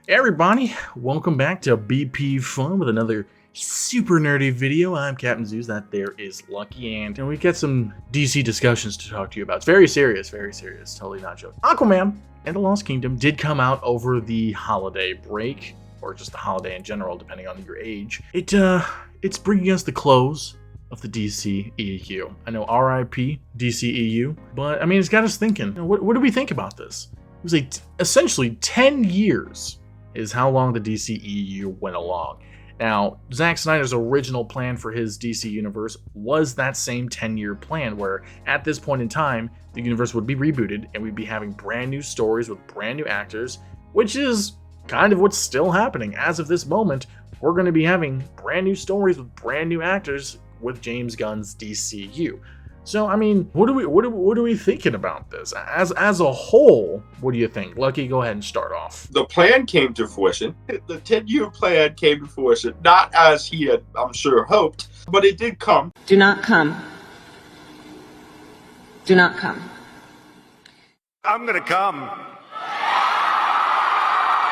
Hey everybody, welcome back to BP Fun with another super nerdy video. I'm Captain Zeus, that there is Lucky, and we got some DC discussions to talk to you about. It's very serious, totally not joking. Aquaman and the Lost Kingdom did come out over the holiday break, or just the holiday in general, depending on your age. It's bringing us the close of the DCEU. I know RIP DCEU, but I mean, it's got us thinking, what do we think about this? It was essentially 10 years is how long the DCEU went along. Now, Zack Snyder's original plan for his DC universe was that same 10-year plan, where at this point in time, the universe would be rebooted and we'd be having brand new stories with brand new actors, which is kind of what's still happening. As of this moment, we're going to be having brand new stories with brand new actors with James Gunn's DCU. So, I mean, what are we thinking about this? As a whole, what do you think? Lucky, go ahead and start off. The plan came to fruition. The 10-year plan came to fruition, not as he had, I'm sure, hoped, but it did come. Do not come. Do not come. I'm gonna come.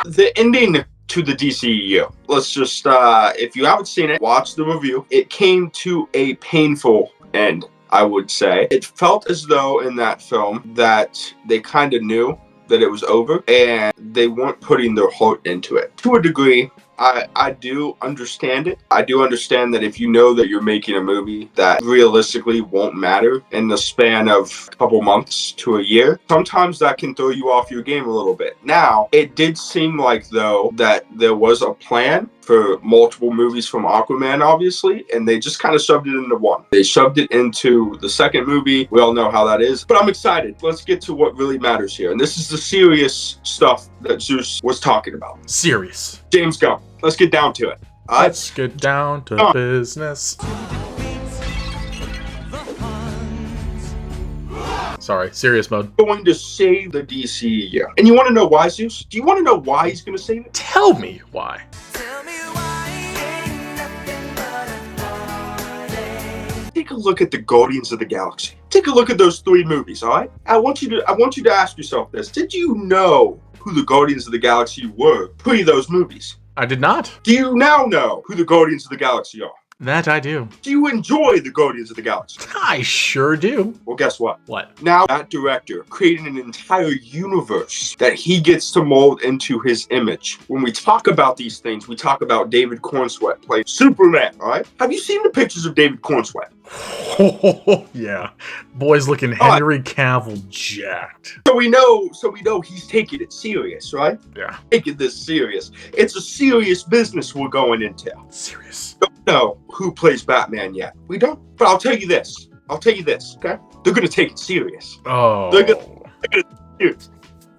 The ending to the DCEU. Let's just, if you haven't seen it, watch the review. It came to a painful end, I would say. It felt as though in that film that they kind of knew that it was over and they weren't putting their heart into it. To a degree, I do understand it. I do understand that if you know that you're making a movie that realistically won't matter in the span of a couple months to a year, sometimes that can throw you off your game a little bit. Now, it did seem like, though, that there was a plan for multiple movies from Aquaman, obviously, and they just kind of shoved it into one. They shoved it into the second movie. We all know how that is, but I'm excited. Let's get to what really matters here. And this is the serious stuff that Zeus was talking about. Serious. James Gunn. Let's get down to it. Let's get down to business. Sorry, serious mode. Going to save the DCEU. And you want to know why, Zeus? Do you want to know why he's going to save it? Tell me why. Take a look at the Guardians of the Galaxy. Take a look at those 3 movies, all right? I want you to ask yourself this. Did you know who the Guardians of the Galaxy were pre those movies? I did not. Do you now know who the Guardians of the Galaxy are? That I do. Do you enjoy the Guardians of the Galaxy? I sure do. Well, guess what? What? Now that director created an entire universe that he gets to mold into his image. When we talk about these things, we talk about David Cornsweet playing Superman, all right? Have you seen the pictures of David Cornsweet? Yeah. Boy's looking Henry Cavill jacked. So we know he's taking it serious, right? Yeah. Taking this serious. It's a serious business we're going into. Serious. Don't know who plays Batman yet. We don't. But I'll tell you this, okay? They're going to take it serious. Oh. They're going to serious.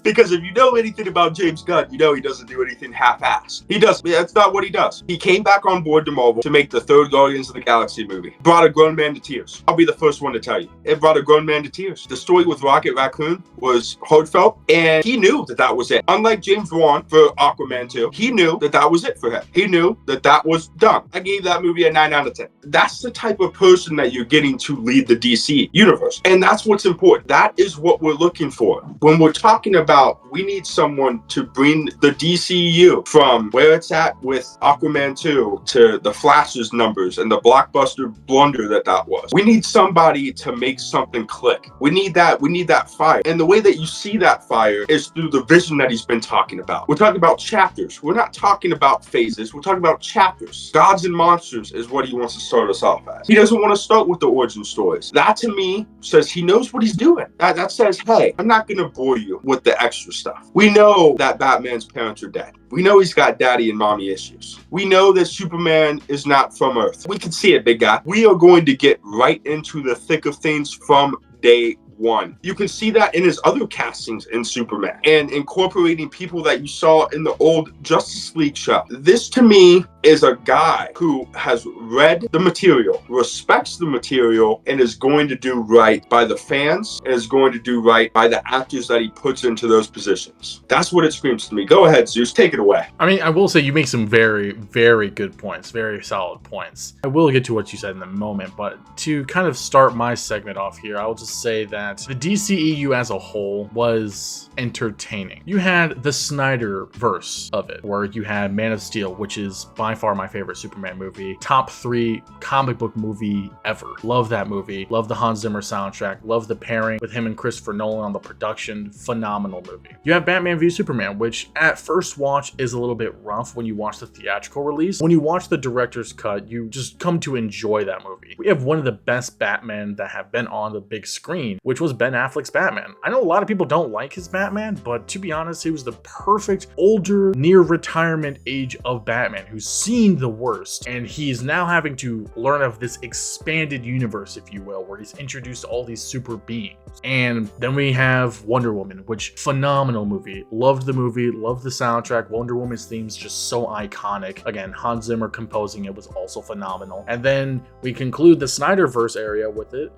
Because if you know anything about James Gunn, you know he doesn't do anything half-assed. That's not what he does. He came back on board to Marvel to make the 3rd Guardians of the Galaxy movie. Brought a grown man to tears. I'll be the first one to tell you. It brought a grown man to tears. The story with Rocket Raccoon was heartfelt, and he knew that was it. Unlike James Wan for Aquaman 2, he knew that was it for him. He knew that was done. I gave that movie a 9 out of 10. That's the type of person that you're getting to lead the DC universe. And that's what's important. That is what we're looking for. When we're talking about we need someone to bring the DCU from where it's at with Aquaman 2 to the Flash's numbers and the blockbuster blunder that was. We need somebody to make something click. We need that fire. And the way that you see that fire is through the vision that he's been talking about. We're talking about chapters. We're not talking about phases. We're talking about chapters. Gods and monsters is what he wants to start us off as. He doesn't want to start with the origin stories. That to me says he knows what he's doing. That says, hey, I'm not going to bore you with the extra stuff. We know that Batman's parents are dead. We know he's got daddy and mommy issues. We know that Superman is not from Earth. We can see it, big guy. We are going to get right into the thick of things from day one. You can see that in his other castings in Superman and incorporating people that you saw in the old Justice League show. This to me is a guy who has read the material, respects the material, and is going to do right by the fans, and is going to do right by the actors that he puts into those positions. That's what it screams to me. Go ahead, Zeus, take it away. I mean, I will say you make some very, very good points, very solid points. I will get to what you said in a moment, but to kind of start my segment off here, I'll just say that the DCEU as a whole was entertaining. You had the SnyderVerse of it, where you had Man of Steel, which is by far my favorite Superman movie. Top 3 comic book movie ever. Love that movie. Love the Hans Zimmer soundtrack. Love the pairing with him and Christopher Nolan on the production. Phenomenal movie. You have Batman v Superman, which at first watch is a little bit rough when you watch the theatrical release. When you watch the director's cut, you just come to enjoy that movie. We have one of the best Batman that have been on the big screen, which was Ben Affleck's Batman. I know a lot of people don't like his Batman, but to be honest, he was the perfect older, near retirement age of Batman who's seen the worst, and he's now having to learn of this expanded universe, if you will, where he's introduced all these super beings. And then we have Wonder Woman, which phenomenal movie. Loved the movie, loved the soundtrack. Wonder Woman's theme's just so iconic. Again, Hans Zimmer composing it was also phenomenal. And then we conclude the SnyderVerse area with it,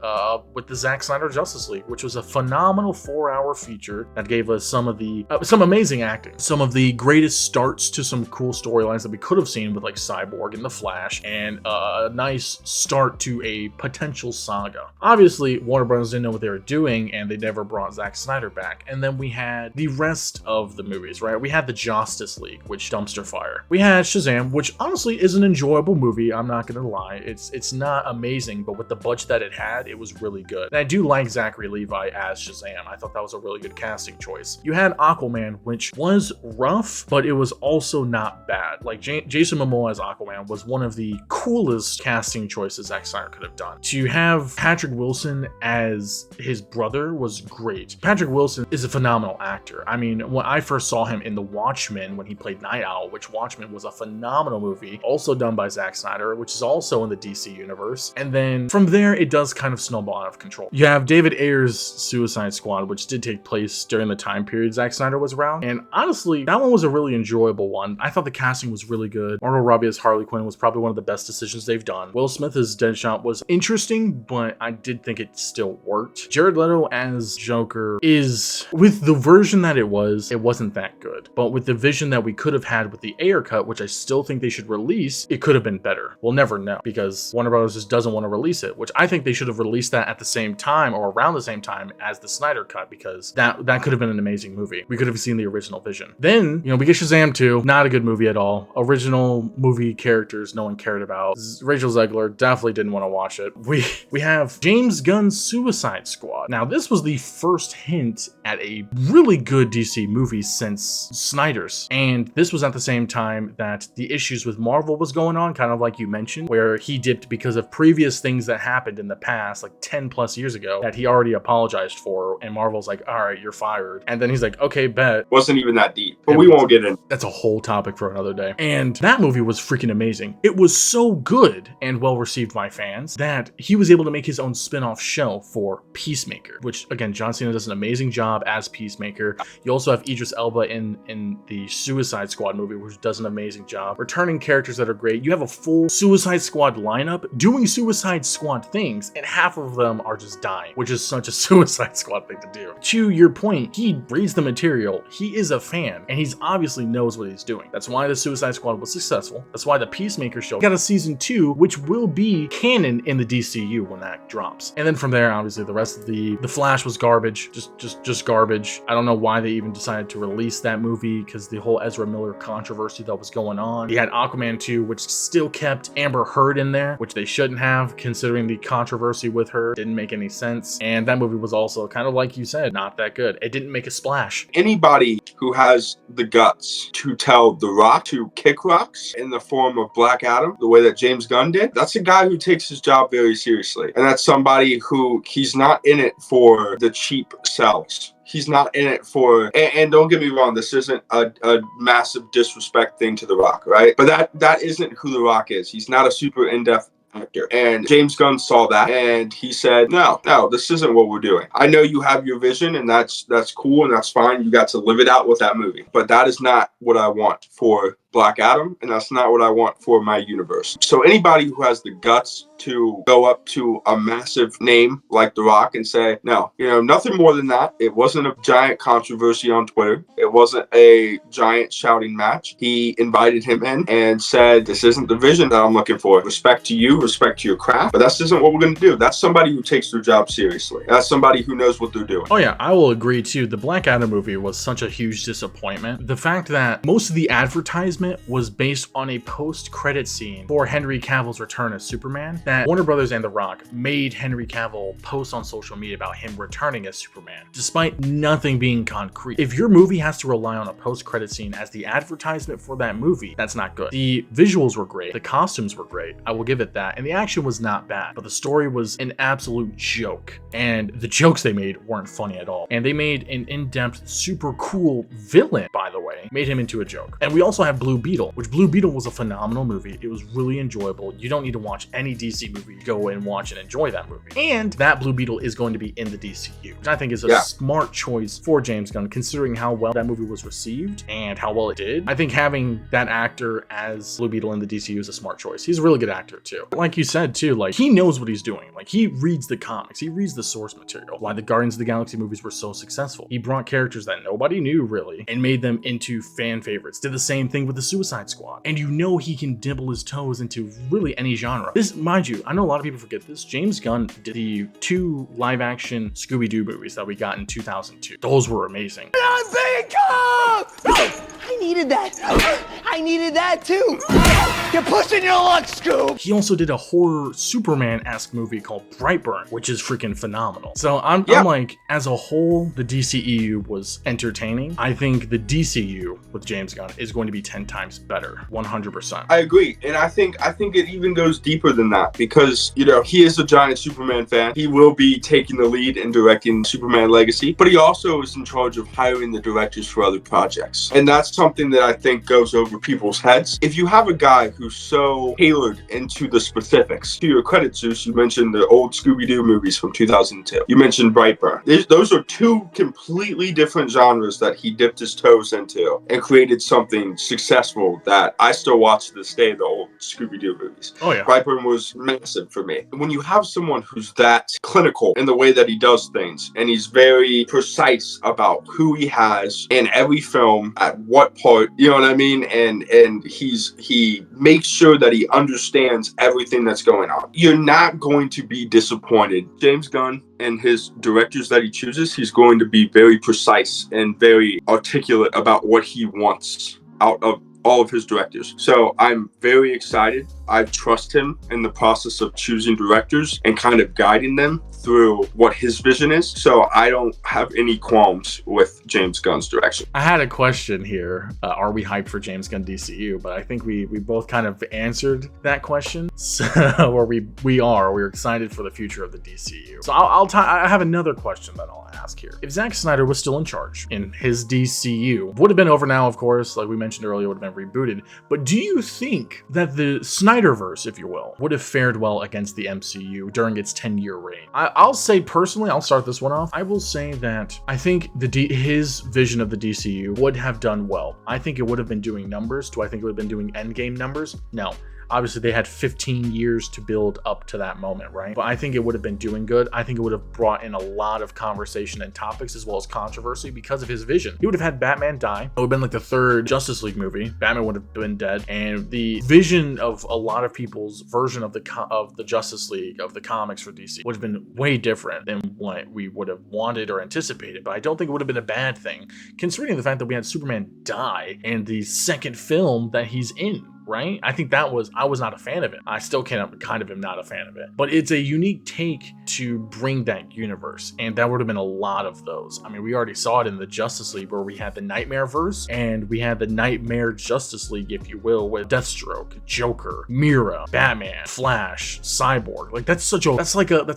with the Zack Snyder Justice League, which was a phenomenal 4-hour feature that gave us some amazing acting, some of the greatest starts to some cool storylines that we could have seen with like Cyborg and the Flash, and a nice start to a potential saga. Obviously, Warner Bros. Didn't know what they were doing, and they never brought Zack Snyder back. And then we had the rest of the movies, right? We had the Justice League, which dumpster fire. We had Shazam, which honestly is an enjoyable movie. I'm not gonna lie. It's not amazing, but with the budget that it had, it was really good. And I do like Zachary Levi as Shazam. I thought that was a really good casting choice. You had Aquaman, which was rough, but it was also not bad. Like Jason Momoa as Aquaman was one of the coolest casting choices Zack Snyder could have done. To have Patrick Wilson as his brother was great. Patrick Wilson is a phenomenal actor. I mean, when I first saw him in The Watchmen when he played Night Owl, which Watchmen was a phenomenal movie, also done by Zack Snyder, which is also in the DC universe. And then from there, it does kind of snowball out of control. You have David Ayer's Suicide Squad, which did take place during the time period Zack Snyder was around. And honestly, that one was a really enjoyable one. I thought the casting was really good. Margot Robbie as Harley Quinn was probably one of the best decisions they've done. Will Smith as Deadshot was interesting, but I did think it still worked. Jared Leto as Joker is, with the version that it wasn't that good. But with the vision that we could have had with the Ayer cut, which I still think they should release, it could have been better. We'll never know because Warner Bros. Just doesn't want to release it, which I think they should have released that at the same time or around the same time as the Snyder cut, because that could have been an amazing movie. We could have seen the original vision. Then, we get Shazam 2, not a good movie at all. Original movie characters no one cared about. Rachel Zegler definitely didn't want to watch it. We have James Gunn's Suicide Squad. Now, this was the first hint at a really good DC movie since Snyder's. And this was at the same time that the issues with Marvel was going on, kind of like you mentioned, where he dipped because of previous things that happened in the past, like 10 plus years ago, that he already apologized for. And Marvel's like, all right, you're fired. And then he's like, okay, bet. Wasn't even that deep, but we won't get in. That's a whole topic for another day. And that movie was freaking amazing. It was so good and well received by fans that he was able to make his own spin-off show for Peacemaker, which again, John Cena does an amazing job as Peacemaker. You also have Idris Elba in the Suicide Squad movie, which does an amazing job. Returning characters that are great. You have a full Suicide Squad lineup doing Suicide Squad things, and half of them are just dying, which is such a Suicide Squad thing to do. To your point, he reads the material. He is a fan, and he's obviously knows what he's doing. That's why the Suicide Squad was successful. That's why the Peacemaker show got a season 2, which will be canon in the DCU when that drops. And then from there, obviously, the rest of the Flash was garbage, just garbage. I don't know why they even decided to release that movie, because the whole Ezra Miller controversy that was going on. You had Aquaman 2, which still kept Amber Heard in there, which they shouldn't have, considering the controversy with her. Didn't make any sense. And that movie was also kind of like you said, not that good. It didn't make a splash. Anybody who has the guts to tell The Rock to kick rocks in the form of Black Adam, the way that James Gunn did, that's a guy who takes his job very seriously. And that's somebody who, he's not in it for the cheap sells. He's not in it for, and don't get me wrong, this isn't a massive disrespect thing to The Rock, right? But that isn't who The Rock is. He's not a super in-depth actor. And James Gunn saw that and he said, no, this isn't what we're doing. I know you have your vision and that's cool and that's fine. You got to live it out with that movie. But that is not what I want for Black Adam, and that's not what I want for my universe. So anybody who has the guts to go up to a massive name like The Rock and say, no, nothing more than that. It wasn't a giant controversy on Twitter. It wasn't a giant shouting match. He invited him in and said, this isn't the vision that I'm looking for. Respect to you, respect to your craft, but this isn't what we're going to do. That's somebody who takes their job seriously. That's somebody who knows what they're doing. Oh yeah, I will agree too. The Black Adam movie was such a huge disappointment. The fact that most of the advertisement was based on a post-credit scene for Henry Cavill's return as Superman, that Warner Brothers and The Rock made Henry Cavill post on social media about him returning as Superman, despite nothing being concrete. If your movie has to rely on a post-credit scene as the advertisement for that movie, that's not good. The visuals were great, the costumes were great, I will give it that, and the action was not bad, but the story was an absolute joke, and the jokes they made weren't funny at all. And they made an in-depth, super cool villain, by the way, made him into a joke. And we also have Blue Beetle, which Blue Beetle was a phenomenal movie. It was really enjoyable. You don't need to watch any DC movie. Go and watch and enjoy that movie. And that Blue Beetle is going to be in the DCU, which I think is a smart choice for James Gunn, considering how well that movie was received and how well it did. I think having that actor as Blue Beetle in the DCU is a smart choice. He's a really good actor too. Like you said too, like he knows what he's doing. Like he reads the comics, he reads the source material. Why the Guardians of the Galaxy movies were so successful. He brought characters that nobody knew really and made them into fan favorites. Did the same thing with the Suicide Squad. And he can dibble his toes into really any genre. This, mind you, I know a lot of people forget this. James Gunn did the 2 live action Scooby-Doo movies that we got in 2002. Those were amazing. I needed that. I needed that too. You're pushing your luck, Scoob. He also did a horror Superman-esque movie called Brightburn, which is freaking phenomenal. So I'm like, as a whole, the DCEU was entertaining. I think the DCU with James Gunn is going to be 10 times better, 100%. I agree, and I think it even goes deeper than that because he is a giant Superman fan. He will be taking the lead in directing Superman Legacy, but he also is in charge of hiring the directors for other projects, and that's something that I think goes over people's heads. If you have a guy who's so tailored into the specifics, to your credit, Zeus, you mentioned the old Scooby-Doo movies from 2002. You mentioned Brightburn. Those are 2 completely different genres that he dipped his toes into and created something successful that I still watch to this day, the old Scooby-Doo movies. Oh yeah. Brightburn was massive for me. When you have someone who's that clinical in the way that he does things, and he's very precise about who he has in every film, at what part, you know what I mean? And he makes sure that he understands everything that's going on. You're not going to be disappointed. James Gunn and his directors that he chooses, he's going to be very precise and very articulate about what he wants out of all of his directors. So I'm very excited. I trust him in the process of choosing directors and kind of guiding them through what his vision is. So I don't have any qualms with James Gunn's direction. I had a question here. Are we hyped for James Gunn DCU? But I think we both kind of answered that question. So, or we're excited for the future of the DCU. So I have another question that I'll ask here. If Zack Snyder was still in charge in his DCU, would have been over now, of course, like we mentioned earlier, would have been rebooted. But do you think that the SnyderVerse, if you will, would have fared well against the MCU during its 10-year reign? I'll say personally, I'll start this one off. I will say that I think his vision of the DCU would have done well. I think it would have been doing numbers. Do I think it would have been doing endgame numbers? No. Obviously, they had 15 years to build up to that moment, right? But I think it would have been doing good. I think it would have brought in a lot of conversation and topics as well as controversy because of his vision. He would have had Batman die. It would have been like the 3rd Justice League movie. Batman would have been dead. And the vision of a lot of people's version of the Justice League, of the comics for DC, would have been way different than what we would have wanted or anticipated. But I don't think it would have been a bad thing, considering the fact that we had Superman die in the 2nd film that he's in. Right? I think I was not a fan of it. I still kind of am not a fan of it. But it's a unique take to bring that universe. And that would have been a lot of those. I mean, we already saw it in the Justice League where we had the Nightmare verse and we had the Nightmare Justice League, if you will, with Deathstroke, Joker, Mira, Batman, Flash, Cyborg. Like that's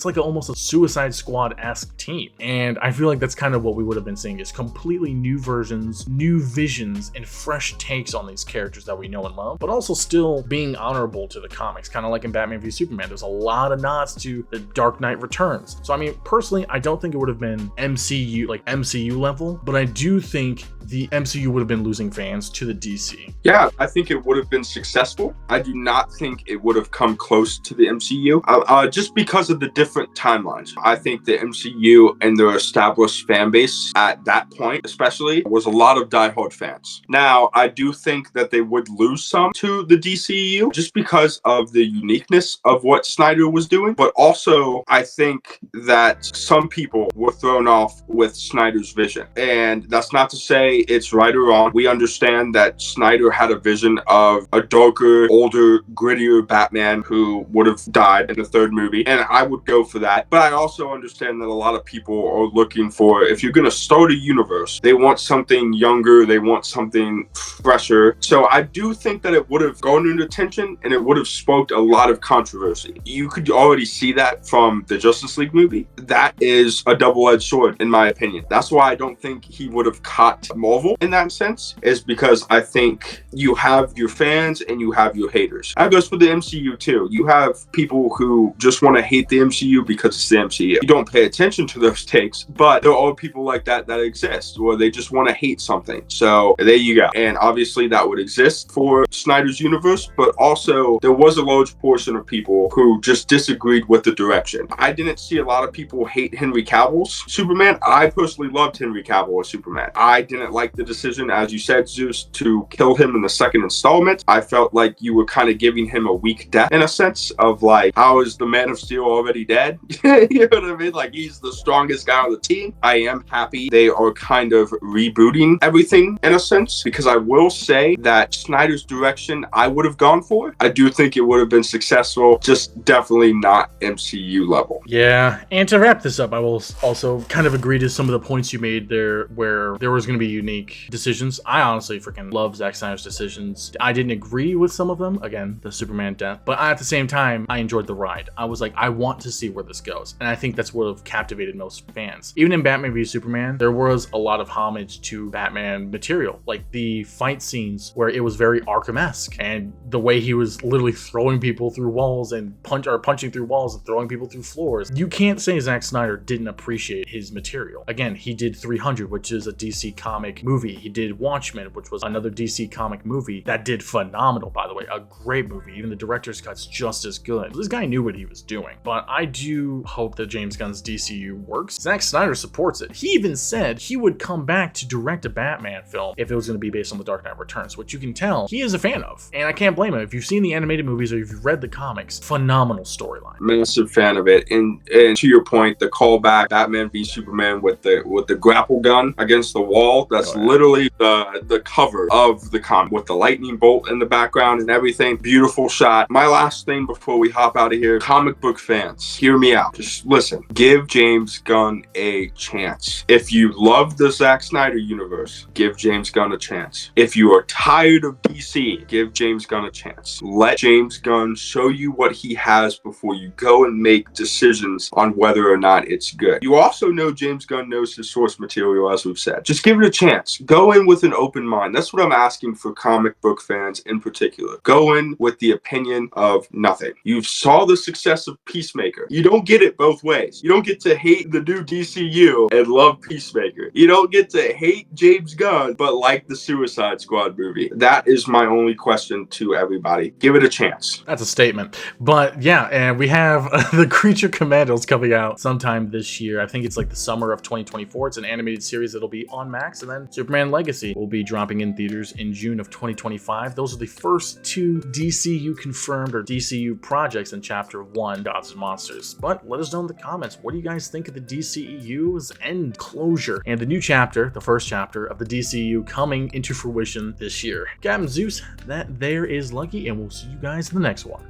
like almost a Suicide Squad-esque team. And I feel like that's kind of what we would have been seeing, is completely new versions, new visions, and fresh takes on these characters that we know and love, but also still being honorable to the comics, kind of like in Batman v Superman. There's a lot of nods to the Dark Knight Returns. So I mean, personally, I don't think it would have been MCU level, but I do think the MCU would have been losing fans to the DC. Yeah, I think it would have been successful. I do not think it would have come close to the MCU, just because of the different timelines. I think the MCU and their established fan base at that point, especially, was a lot of diehard fans. Now, I do think that they would lose some to the DCEU just because of the uniqueness of what Snyder was doing, but also I think that some people were thrown off with Snyder's vision. And that's not to say it's right or wrong. We understand that Snyder had a vision of a darker, older, grittier Batman who would have died in the third movie, and I would go for that. But I also understand that a lot of people are looking for, if you're going to start a universe, they want something younger, they want something fresher. So I do think that it would have garnered attention and it would have sparked a lot of controversy. You could already see that from the Justice League movie. That is a double-edged sword, in my opinion. That's why I don't think he would have caught Marvel in that sense, is because I think you have your fans and you have your haters. That goes for the MCU too. You have people who just want to hate the MCU because it's the MCU. You don't pay attention to those takes, but there are people like that exist, where they just want to hate something. So there you go. And obviously that would exist for Snyder's universe, but also there was a large portion of people who just disagreed with the direction. I didn't see a lot of people hate Henry Cavill's Superman. I personally loved Henry Cavill as Superman. I didn't like the decision, as you said, Zeus, to kill him in the second installment. I felt like you were kind of giving him a weak death, in a sense of like, how is the Man of Steel already dead? You know what I mean? Like, he's the strongest guy on the team. I am happy they are kind of rebooting everything in a sense, because I will say that Snyder's direction I would have gone for. I do think it would have been successful, just definitely not MCU level. Yeah, and to wrap this up, I will also kind of agree to some of the points you made there, where there was going to be unique decisions. I honestly freaking love Zack Snyder's decisions. I didn't agree with some of them, again, the Superman death, but at the same time, I enjoyed the ride. I was like, I want to see where this goes, and I think that's what have captivated most fans. Even in Batman v Superman, there was a lot of homage to Batman material, like the fight scenes where it was very Arkham-esque, and the way he was literally throwing people through walls and punching through walls and throwing people through floors. You can't say Zack Snyder didn't appreciate his material. Again, he did 300, which is a DC comic movie. He did Watchmen, which was another DC comic movie that did phenomenal, by the way, a great movie. Even the director's cut's just as good. This guy knew what he was doing. But I do hope that James Gunn's DCU works. Zack Snyder supports it. He even said he would come back to direct a Batman film if it was going to be based on The Dark Knight Returns, which you can tell he is a fan of. And I can't blame him. If you've seen the animated movies or if you've read the comics, phenomenal storyline. Massive fan of it. And to your point, the callback Batman v Superman with the grapple gun against the wall, that's literally the cover of the comic with the lightning bolt in the background and everything. Beautiful shot. My last thing before we hop out of here, comic book fans, hear me out. Just listen. Give James Gunn a chance. If you love the Zack Snyder universe, give James Gunn a chance. If you are tired of DC, give James Gunn a chance. Let James Gunn show you what he has before you go and make decisions on whether or not it's good. You also know James Gunn knows his source material, as we've said. Just give it a chance. Go in with an open mind. That's what I'm asking for comic book fans in particular. Go in with the opinion of nothing. You saw the success of Peacemaker. You don't get it both ways. You don't get to hate the new DCU and love Peacemaker. You don't get to hate James Gunn but like the Suicide Squad movie. That is my only question to everybody. Give it a chance. That's a statement. But yeah, and we have the Creature Commandos coming out sometime this year. I think it's like the summer of 2024. It's an animated series that'll be on Max, and then Superman Legacy will be dropping in theaters in June of 2025. Those are the first two DCU confirmed or DCU projects in Chapter 1, Gods and Monsters. But let us know in the comments, what do you guys think of the DCEU's end closure and the new chapter, the first chapter of the DCU coming into fruition this year? Captain Zeus, that there is Lucky, and we'll see you guys in the next one.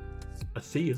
See ya.